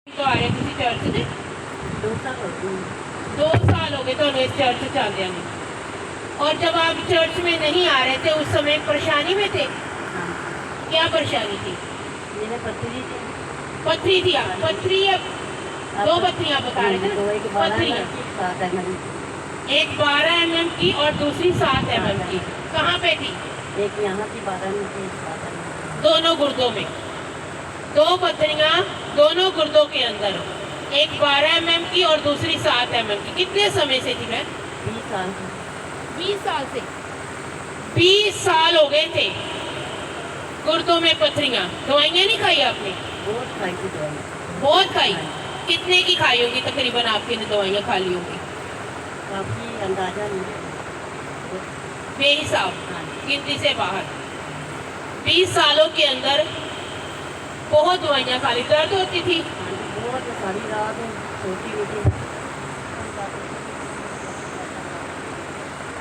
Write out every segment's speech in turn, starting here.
तो आ रहे किसी चर्च से 2 साल हो गए तो इस चर्च से आते हैं। और जब आप चर्च में नहीं आ रहे थे उस समय परेशानी में थे? क्या परेशानी थी? पथरी थी। आप पथरी अब 2 पथरियाँ बता रहे थे ना? पथरियाँ एक 12 mm की और दूसरी 7 mm की। कहाँ पे थी? एक यहाँ की 12 में थी, दोनों गुर्दों में 2 पथरियाँ दोनों गुर्दों के अंदर, एक 12 mm की और दूसरी 7 mm की। कितने समय से थी मैं? 20 साल 20 साल से 20 साल हो गए थे गुर्दों में पथरियाँ। दवाइयाँ नहीं खाई आपने? बहुत खाई थी दवाई। बहुत खाई। कितने की खाई होगी तकरीबन आपके ने दवाइयाँ खा ली होगी? काफ़ी अंदाजा नहीं, बेहिसाब, गिनती से बाहर। 20 सालों के अंदर बहुत दवाइयाँ खा ली। दर्द होती थी? बहुत सारी रात सोती हुई।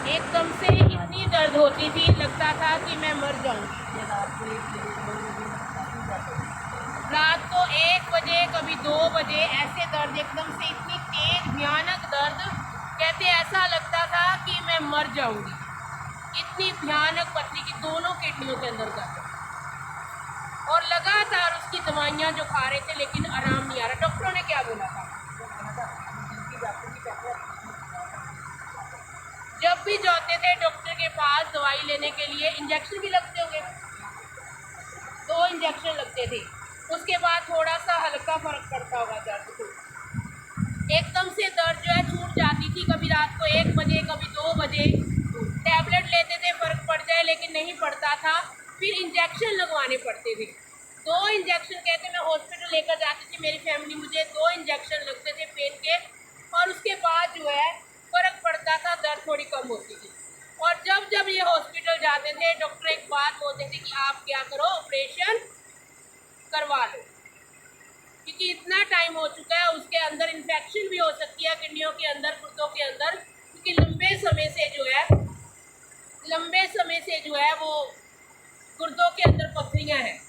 एकदम से इतनी दर्द होती थी, लगता था कि मैं मर जाऊंगी। रात को 1 बजे, कभी 2 बजे ऐसे दर्द, एकदम से इतनी तेज भयानक दर्द, कहते ऐसा लगता था कि मैं मर जाऊंगी। इतनी भयानक पथरी की दोनों किडनियों के अंदर दर्द, और लगातार उसकी दवाइयाँ जो खा रहे थे लेकिन आराम नहीं आ रहा। डॉक्टरों ने क्या बोला था? जब भी जाते थे डॉक्टर के पास दवाई लेने के लिए, इंजेक्शन भी लगते होंगे, 2 इंजेक्शन लगते थे। उसके बाद थोड़ा सा हल्का फर्क पड़ता होगा दर्द को। एकदम से दर्द जो है छूट जाती थी, कभी रात को 1 बजे, कभी 2 बजे। टैबलेट लेते थे फर्क पड़ जाए, लेकिन नहीं पड़ता था। फिर इंजेक्शन लगवाने पड़ते थे। 2 इंजेक्शन कहते, मैं हॉस्पिटल लेकर जाती थी मेरी फैमिली, मुझे 2 इंजेक्शन लगते थे पेन के, और उसके बाद जो है फर्क पड़ता था, दर्द थोड़ी कम होती थी। और जब जब ये हॉस्पिटल जाते थे डॉक्टर एक बात बोलते थे कि आप क्या करो, ऑपरेशन करवा लो, क्योंकि इतना टाइम हो चुका है, उसके अंदर इन्फेक्शन भी हो सकती है किडनियों के अंदर, गुर्दों के अंदर, क्योंकि लंबे समय से जो है वो गुर्दों के अंदर पथरियाँ हैं,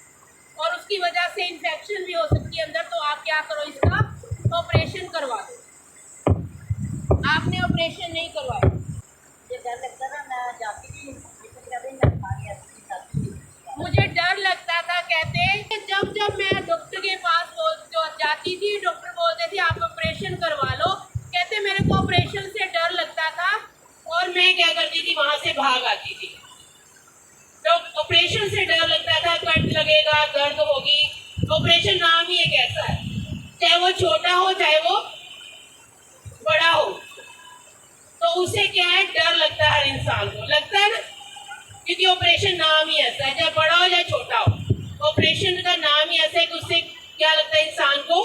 और उसकी वजह से इन्फेक्शन भी हो सकती है अंदर। तो आप क्या करो, इसका ऑपरेशन करवा दो। आपने ऑपरेशन नहीं करवाया? ये डर लगता था, मैं जाती थी, मैं खा गया। मुझे डर लगता था, कहते जब जब मैं डॉक्टर के पास जाती थी, डॉक्टर बोलते थे आप ऑपरेशन करवा लो। कहते मेरे को ऑपरेशन से डर लगता था, और मैं क्या करती थी, वहां से भाग आती थी। तो ऑपरेशन से डर लगता था, कट लगेगा, दर्द होगी। ऑपरेशन नाम ही एक ऐसा है, चाहे वो छोटा हो चाहे वो बड़ा हो, तो उसे क्या है, डर लगता है। हर इंसान को लगता है ना, क्योंकि ऑपरेशन नाम ही ऐसा है, चाहे बड़ा हो चाहे छोटा हो, ऑपरेशन का नाम ही ऐसा है कि उससे क्या लगता है, इंसान को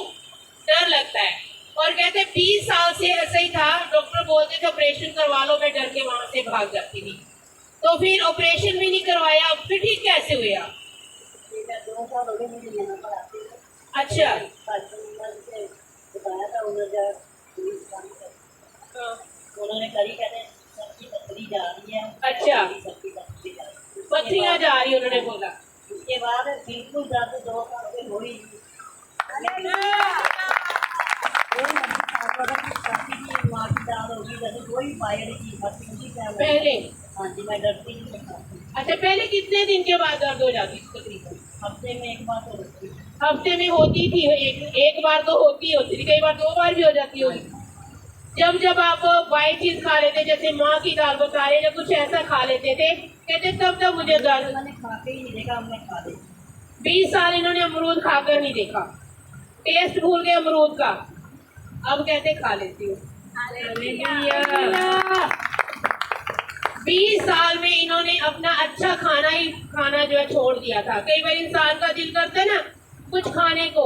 डर लगता है। और कहते 20 साल से ऐसा ही था, डॉक्टर बोलते थे ऑपरेशन करवा लो, मैं डर के वहां से भाग जाती थी। तो फिर ऑपरेशन भी नहीं करवाया, फिर ठीक कैसे हुए आप? 2 साल हो गए मुझे यहाँ पर आते हैं। अच्छा, बताया था उन्होंने करी, कहते सबकी पथरी जा रही है। अच्छा, सबकी पथरी जा रही है, पथरियाँ जा रही, उन्होंने बोला। उसके बाद बिल्कुल दर्द 2 साल से हो ही कोई पहले? हाँ जी, मैं डरती नहीं। अच्छा, पहले कितने दिन के बाद दर्द हो जाती थी तकरीबन? हफ्ते में 1 बार तो होती है। हफ्ते में होती थी, एक बार तो होती थी, कई बार 2 बार भी हो जाती होगी। जब जब आप वाइट चीज खा लेते, जैसे माँ की दाल बता रहे, जब कुछ ऐसा खा लेते थे, कहते तब तब मुझे दर्द। मैंने खा के ही नहीं देखा, हमने खा ली। 20 साल इन्होंने अमरूद खाकर नहीं देखा, टेस्ट भूल गए अमरूद का, अब कहते खा लेती हूँ। 20 साल में इन्होंने अपना अच्छा खाना जो है छोड़ दिया था। कई बार इंसान का दिल करता है ना कुछ खाने को,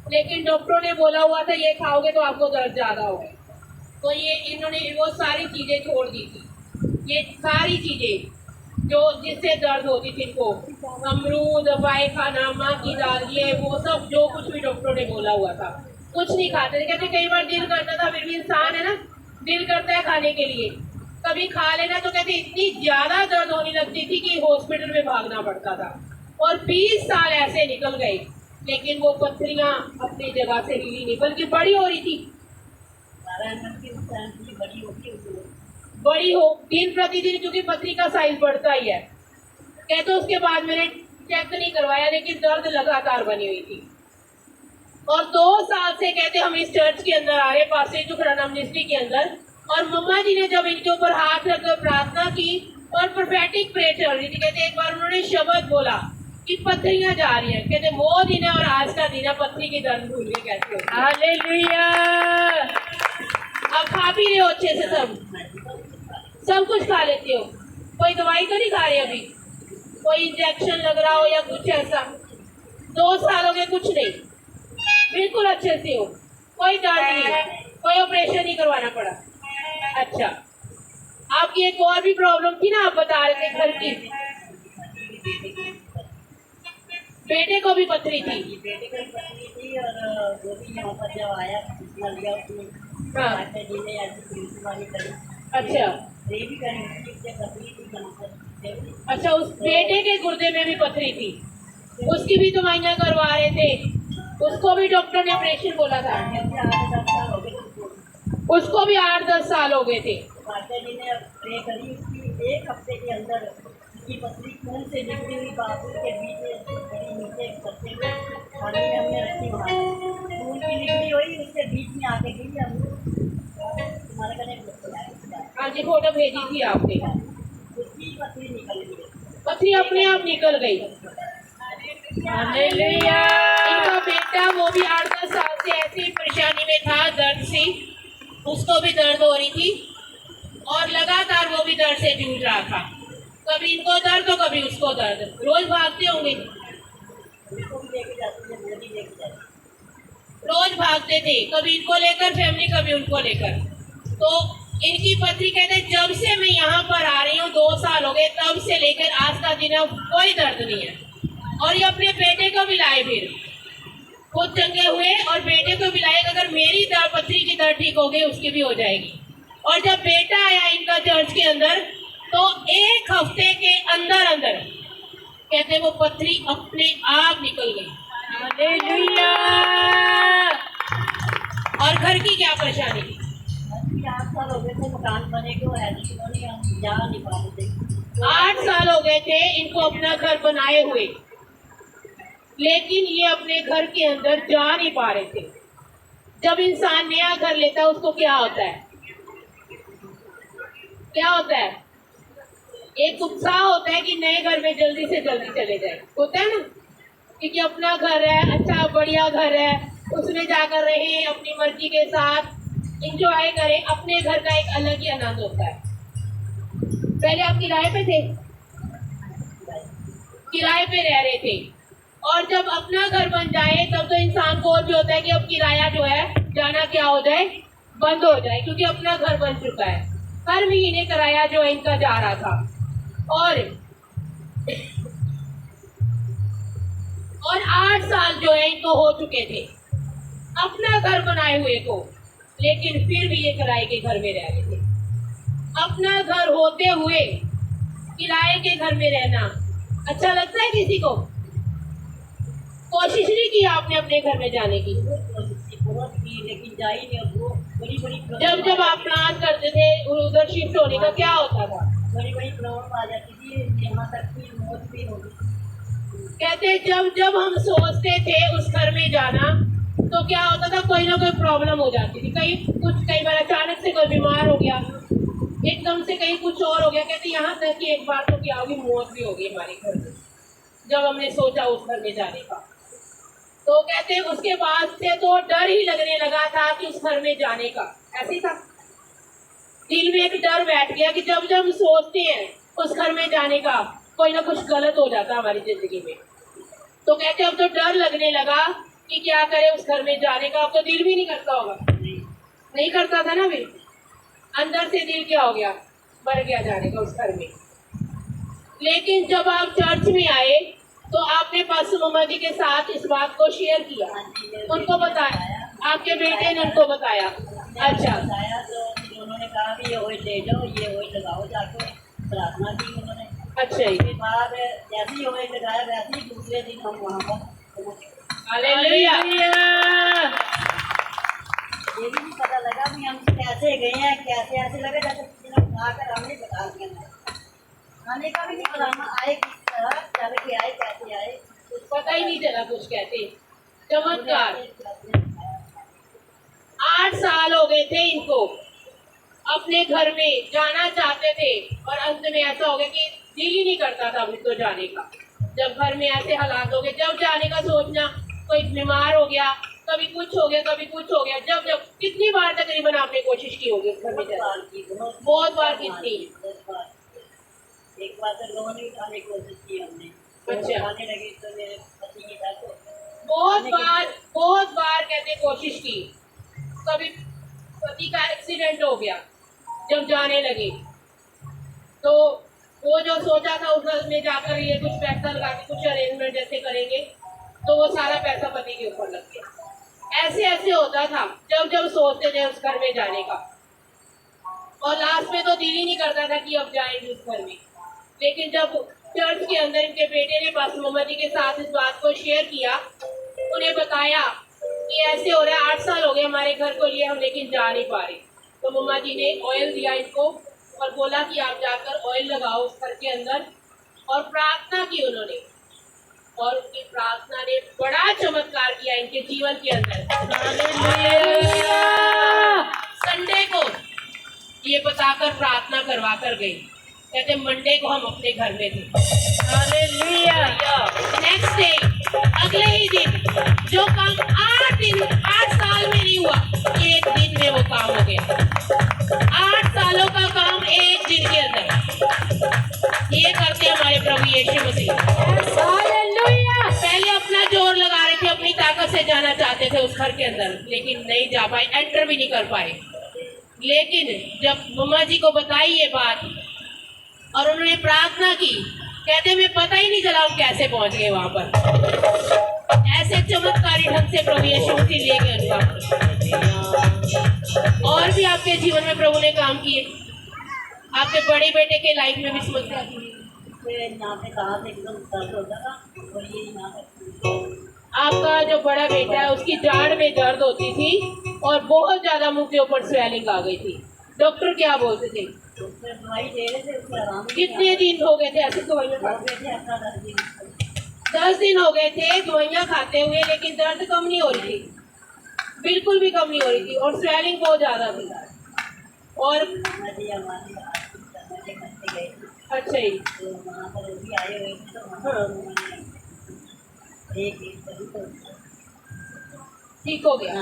लेकिन डॉक्टरों ने बोला हुआ था ये खाओगे तो आपको दर्द ज्यादा होगा, तो ये इन्होंने वो सारी चीजें छोड़ दी थी। ये सारी चीजें जो जिससे दर्द होती थी इनको, अमरूद, दवाई खाना, माँ की दाल, ये वो सब जो कुछ भी डॉक्टरों ने बोला हुआ था, कुछ नहीं खाते थे। कहते कई बार दिल करता था, फिर भी इंसान है ना, दिल करता है खाने के लिए, कभी खा लेना तो कहते इतनी ज्यादा दर्द होने लगती थी कि हॉस्पिटल में भागना पड़ता था। और 20 साल ऐसे निकल गए, लेकिन वो पत्थरियां अपनी जगह से हिली नहीं, बल्कि बड़ी हो रही थी। 12 mm की इंसान की बड़ी होती है। बड़ी हो दिन प्रतिदिन, क्योंकि पथरी का साइज बढ़ता ही है। कहते उसके बाद मैंने चेक नहीं करवाया, लेकिन दर्द लगातार बनी हुई थी। और 2 साल से कहते हम इस चर्च के अंदर आ रहे, पास्टर जुखराना मिनिस्ट्री के अंदर। और मम्मा जी ने जब इनके ऊपर हाथ रखकर प्रार्थना की और प्रोफेटिक प्रे चल रही थी, कहते एक बार उन्होंने शब्द बोला कि पत्थरियां जा रही हैं। कहते वो दिन है और आज का दिन है, पत्थरी की दर्द भूल गए कैसे। हालेलुया। अब खा भी रहे हो अच्छे से, सब कुछ खा लेते हो? कोई दवाई तो नहीं खा रहे अभी? कोई इंजेक्शन लग रहा हो या कुछ ऐसा? 2 साल हो गए कुछ नहीं, बिल्कुल अच्छे से हो, कोई दर्द नहीं, कोई ऑपरेशन नहीं करवाना पड़ा। अच्छा, आपकी एक और भी प्रॉब्लम थी ना, आप बता रहे थे घर की। बेटे को भी पथरी थी? बेटे को भी पत्नी थी, और वो भी यहाँ पर जब आया लिया उसने, माता जी ने ऐसी प्रिंसिपाली करी। अच्छा, ये भी करी, उससे पत्नी थी यहाँ पर। अच्छा, उस बेटे के गुर्दे में भी पथरी थी, उसकी भी दवाइयाँ करवा रहे थे, उसको भी डॉक्टर ने ऑपरेशन बोला था। 8-10 साल हो गए उसको भी 8-10 साल हो गए थे। माता जी ने प्रे करी, उसकी 1 हफ्ते के अंदर उसकी पत्नी खून से निकली हुई बाथरूम के बीच में नीचे करते हुए पानी में हमने रखी, वहाँ खून की निकली हुई उसके बीच में आके गिरी। हम तुम्हारे कने हाँ जी, फोटो भेजी थी आपने। उसकी पत्नी निकल गई, पथरी अपने आप निकल गई। हालेलुया। इनका बेटा वो भी 8-10 साल से ऐसी परेशानी में था, दर्द से, उसको भी दर्द हो रही थी और लगातार वो भी दर्द से जूझ रहा था। कभी इनको दर्द तो कभी उसको दर्द, रोज भागते होंगे। उसको भी लेके जाती है, वो भी लेके जाती है। रोज भागते थे, कभी इनको लेकर फैमिली, कभी उनको लेकर। तो इनकी पथरी कहते जब से मैं यहाँ पर आ रही हूँ, 2 साल हो गए, तब से लेकर आज का दिन है, कोई दर्द नहीं है। और ये अपने बेटे को भी लाए, फिर खुद चंगे हुए और बेटे को भी लाए। अगर मेरी पथरी की दर्द ठीक हो गई, उसकी भी हो जाएगी। और जब बेटा आया इनका चर्च के अंदर, तो 1 हफ्ते के अंदर अंदर कहते वो पथरी अपने आप निकल गई। हालेलुया। और घर की क्या परेशानी थी? 8 साल हो गए थे मकान बने को, ऐसे हम जा नहीं पा रहे थे। 8 साल हो गए थे इनको अपना घर बनाए हुए, लेकिन ये अपने घर के अंदर जा नहीं पा रहे थे। जब इंसान नया घर लेता है, उसको क्या होता है? क्या होता है? एक उत्साह होता है कि नए घर में जल्दी से जल्दी चले जाए, होता है ना, क्योंकि अपना घर है, अच्छा बढ़िया घर है, उसमें जाकर रहे, अपनी मर्जी के साथ एंजॉय करें। अपने घर का एक अलग ही आनंद होता है। पहले आप किराए पे थे, किराए पे रह रहे थे, और जब अपना घर बन जाए तब तो इंसान को और भी होता है कि अब किराया जो है जाना क्या हो जाए, बंद हो जाए, क्योंकि अपना घर बन चुका है। हर महीने किराया जो है इनका जा रहा था। और 8 साल जो है इनको हो चुके थे अपना घर बनाए हुए को, लेकिन फिर भी ये किराए के घर में रह रहे थे। अपना घर होते हुए किराए के घर में रहना अच्छा लगता है किसी को? कोशिश नहीं की आपने अपने घर में जाने की? बहुत की, लेकिन जा ही नहीं। और वो बड़ी बड़ी जब आप प्लान करते थे उधर शिफ्ट होने का, क्या होता था? बड़ी बड़ी प्रॉब्लम आ जाती थी, यहाँ तक की मौत भी होगी। कहते जब हम सोचते थे उस घर में जाना, तो क्या होता था, कोई ना कोई प्रॉब्लम हो जाती थी। कई बार अचानक से कोई बीमार हो गया, एकदम से कहीं कुछ और हो गया। कहते यहाँ तक कि एक बार तो क्या होगी, मौत भी होगी हमारे घर में, जब हमने सोचा उस घर में जाने का। तो कहते उसके बाद से तो डर ही लगने लगा था कि उस घर में जाने का। ऐसे था, दिल में एक डर बैठ गया कि जब हम सोचते हैं उस घर में जाने का, कोई ना कुछ गलत हो जाता हमारी जिंदगी में। तो कहते अब तो डर लगने लगा कि क्या करे उस घर में जाने का। अब तो दिल भी नहीं करता होगा, नहीं करता था ना, फिर अंदर से दिल क्या हो गया, मर गया जाने का उस घर में। लेकिन जब आप चर्च में आए तो आपने पास्टर मम्मा जी के साथ इस बात को शेयर किया, उनको बताया, आपके बेटे ने उनको बताया। अच्छा, बताया तो उन्होंने कहा कि ये वही ले जाओ, ये वही लगाओ, जाके प्रार्थना की उन्होंने। अच्छा, उसके बाद जैसे ही वही लगाया, वैसे ही दूसरे दिन हम वहाँ पर हालेलुया। ये भी नहीं पता लगा भी हम कैसे गए हैं, कैसे ऐसे लगा जैसे किसी ने उठाकर हमने बता दिया। खाने का भी नहीं पता, हम आए किस तरह, चल के आए, कैसे आए, कुछ पता ही नहीं चला कुछ कहते। चमत्कार। 8 साल हो गए थे इनको, अपने घर में जाना चाहते थे और अंत में ऐसा हो गया कि दिल ही नहीं करता था अभी तो जाने का। जब घर में ऐसे हालात हो गए, जब जाने का सोचना, कोई बीमार हो गया, कभी कुछ हो गया, कभी कुछ हो गया, जब जब कितनी बार तकरीबन आपने कोशिश की होगी घर में जाने की? बहुत बार। कितनी? एक बार तो लोन भी उठाने की कोशिश की हमने। अच्छा। आने लगे तो मेरे पति की डेथ हो गई। बहुत बार कहते कोशिश की। कभी पति का एक्सीडेंट हो गया, जब जाने लगे तो वो जो सोचा था उसमें जाकर ये कुछ पैसा लगा के कुछ अरेंजमेंट जैसे करेंगे, तो वो सारा पैसा पति के ऊपर लग गया। ऐसे ऐसे होता था जब जब सोचते थे उस घर में जाने का, और लास्ट में तो दिल ही नहीं करता था कि अब जाएंगे उस घर में। लेकिन जब चर्च के अंदर इनके बेटे ने पास्टर मोहम्मद जी के साथ इस बात को शेयर किया, उन्हें बताया कि ऐसे हो रहा है, 8 साल हो गए हमारे घर को लिए हम, लेकिन जा नहीं पा रहे। तो मम्मा जी ने ऑयल दिया इनको और बोला कि आप जाकर ऑयल लगाओ उस घर के अंदर, और प्रार्थना की उन्होंने, और उनकी प्रार्थना ने बड़ा चमत्कार किया इनके जीवन के अंदर। संडे को ये बताकर प्रार्थना करवा कर गई, कहते मंडे को हम अपने घर में थे। नेक्स्ट डे, अगले ही दिन, जो काम 8 साल में नहीं हुआ, एक दिन में वो काम हो गया। 8 सालों का काम एक दिन के अंदर। ये करते हमारे प्रभु यीशु मसीह। पहले अपना जोर लगा रहे थे, अपनी ताकत से जाना चाहते थे उस घर के अंदर, लेकिन नहीं जा पाए, एंटर भी नहीं कर पाए। लेकिन जब मम्मा जी को बताई ये बात और उन्होंने प्रार्थना की, कहते मैं पता ही नहीं चला हम कैसे पहुंच गए वहां पर। ऐसे चमत्कारी ढंग से प्रभु यीशु मसीह ले गए उनका। और भी आपके जीवन में प्रभु ने काम किए, आपके बड़े बेटे के लाइफ में भी समस्या थी, यहाँ पे कहाँ से एकदम दर्द होता था, और ये यहाँ पे आपका जो बड़ा बेटा है उसकी जाड़ में दर्द होती थी और बहुत ज्यादा मुंह के ऊपर स्वेलिंग आ गई थी। डॉक्टर क्या बोलते थे? दवाई दे रहे थे, उससे आराम कितने दिन हो गए थे ऐसे दवाइयाँ? 10 दिन हो गए थे दवाइयाँ खाते हुए, लेकिन दर्द कम नहीं हो रही थी, बिल्कुल भी कम नहीं हो रही थी, और स्वेलिंग बहुत ज्यादा थी। और अच्छा ही, तो वहाँ पर भी आए हुए थे, तो वहाँ पर उन्होंने ठीक हो गया।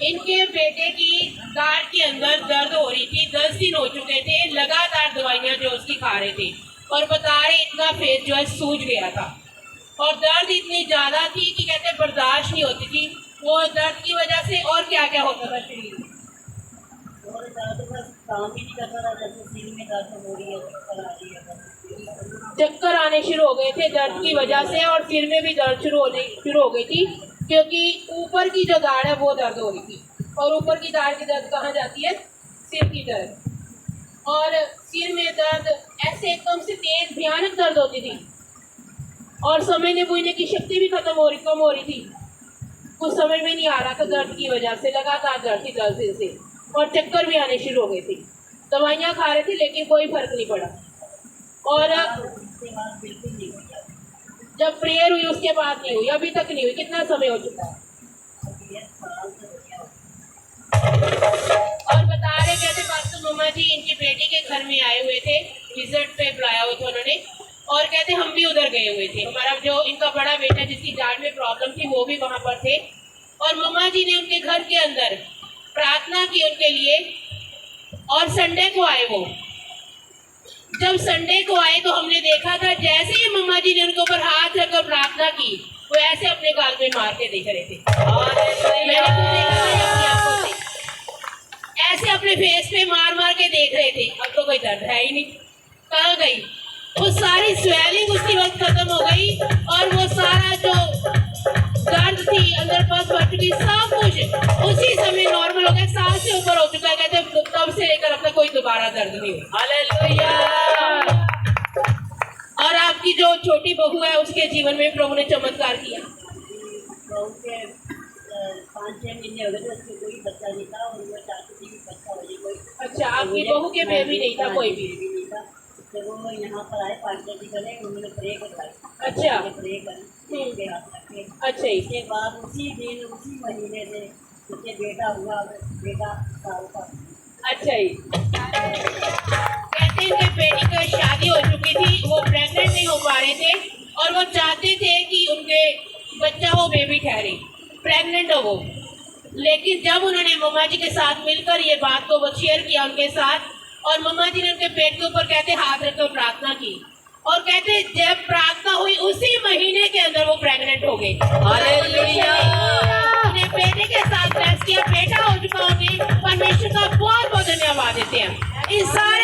इनके बेटे की दाढ़ के अंदर दर्द हो रही थी, 10 दिन हो चुके थे लगातार दवाइयाँ जो उसकी खा रहे थे, और बता रहे इनका फेस जो है सूज गया था, और दर्द इतनी ज्यादा थी कि कहते बर्दाश्त नहीं होती थी। वो दर्द की वजह से और क्या क्या होता था शरीर में? और दर्द बस काम भी नहीं करता था, जैसे सिर में दर्द हो रही है, चक्कर आ रही है, चक्कर आने शुरू हो गए थे दर्द की वजह से, और सिर में भी दर्द शुरू हो गई थी, क्योंकि ऊपर की जो दाढ़ है वो दर्द हो रही थी, और ऊपर की दाढ़ की दर्द कहाँ जाती है? सिर की दर्द। और सिर में दर्द ऐसे एकदम से तेज भयानक दर्द होती थी, और समझने बूझने की शक्ति भी कम हो रही थी, कुछ समझ में नहीं आ रहा था दर्द की वजह से, लगातार दर्द थी 10 दिन से, और चक्कर भी आने शुरू हो गए थे। दवाइयाँ खा रहे थे लेकिन कोई फर्क नहीं पड़ा, और जब प्रेयर हुई उसके बाद नहीं हुई, अभी तक नहीं हुई। कितना समय हो चुका है? और बता रहे कहते पास्टर मम्मा जी इनकी बेटी के घर में आए हुए थे, विजिट पे बुलाया हुआ था उन्होंने, और कहते हम भी उधर गए हुए थे। हमारा जो इनका बड़ा बेटा जिसकी जाड़ में प्रॉब्लम थी वो भी वहाँ पर थे, और मम्मा जी ने उनके घर के अंदर प्रार्थना की उनके लिए। और संडे को आए वो, जब संडे को आए तो हमने देखा था जैसे ही मम्मा जी ने उनके ऊपर हाथ रखकर प्रार्थना की, वो ऐसे अपने गाल में मार के देख रहे थे। मैंने खुद देखा था अपनी आंखों से, ऐसे अपने फेस पे मार मार के देख रहे थे। अब तो कोई दर्द है ही नहीं, कहाँ गई वो सारी स्वेलिंग? उसी वक्त खत्म हो गई, और वो सारा जो दर्द थी अंदर पस भर चुकी, सब कुछ उसी समय नॉर्मल हो गया, सांस से ऊपर हो चुका है। कहते तब से लेकर अपना कोई दोबारा दर्द नहीं हुआ। हालेलुया। और आपकी जो छोटी बहू है उसके जीवन में प्रभु ने चमत्कार किया। बहू के 5-6 महीने हो गए थे, उसके कोई बच्चा नहीं था और वो चाहती थी कि बच्चा हो जाए कोई। अच्छा, आपकी बहू के बेबी नहीं था, कोई भी। बेबी नहीं था। तो वो यहाँ पर आए पास्टर जी करे, उन्होंने प्रे करवाई। अच्छा। प्रे करी उनके हाथ रखे। अच्छा ही। उसके बाद उसी दिन उसी महीने से उसके बेटा हुआ, बेटा साल का। अच्छा ही। कहते हैं कि बेटी की शादी हो चुकी थी, वो प्रेग्नेंट नहीं हो पा रहे थे और वो चाहते थे कि उनके बच्चा हो, बेबी ठहरे, प्रेग्नेंट हो वो। लेकिन जब उन्होंने मम्मा जी के साथ मिलकर ये बात को वो शेयर किया उनके साथ, और मम्मा जी ने उनके पेट के ऊपर कहते हाथ रखकर प्रार्थना की, और कहते जब प्रार्थना हुई उसी महीने के अंदर वो प्रेग्नेंट हो गए। हालेलुया। अपने बेटे के साथ रेस्ट किया, बेटा हो चुका उन्हें। परमेश्वर का बहुत बहुत धन्यवाद देते हैं। इस सारे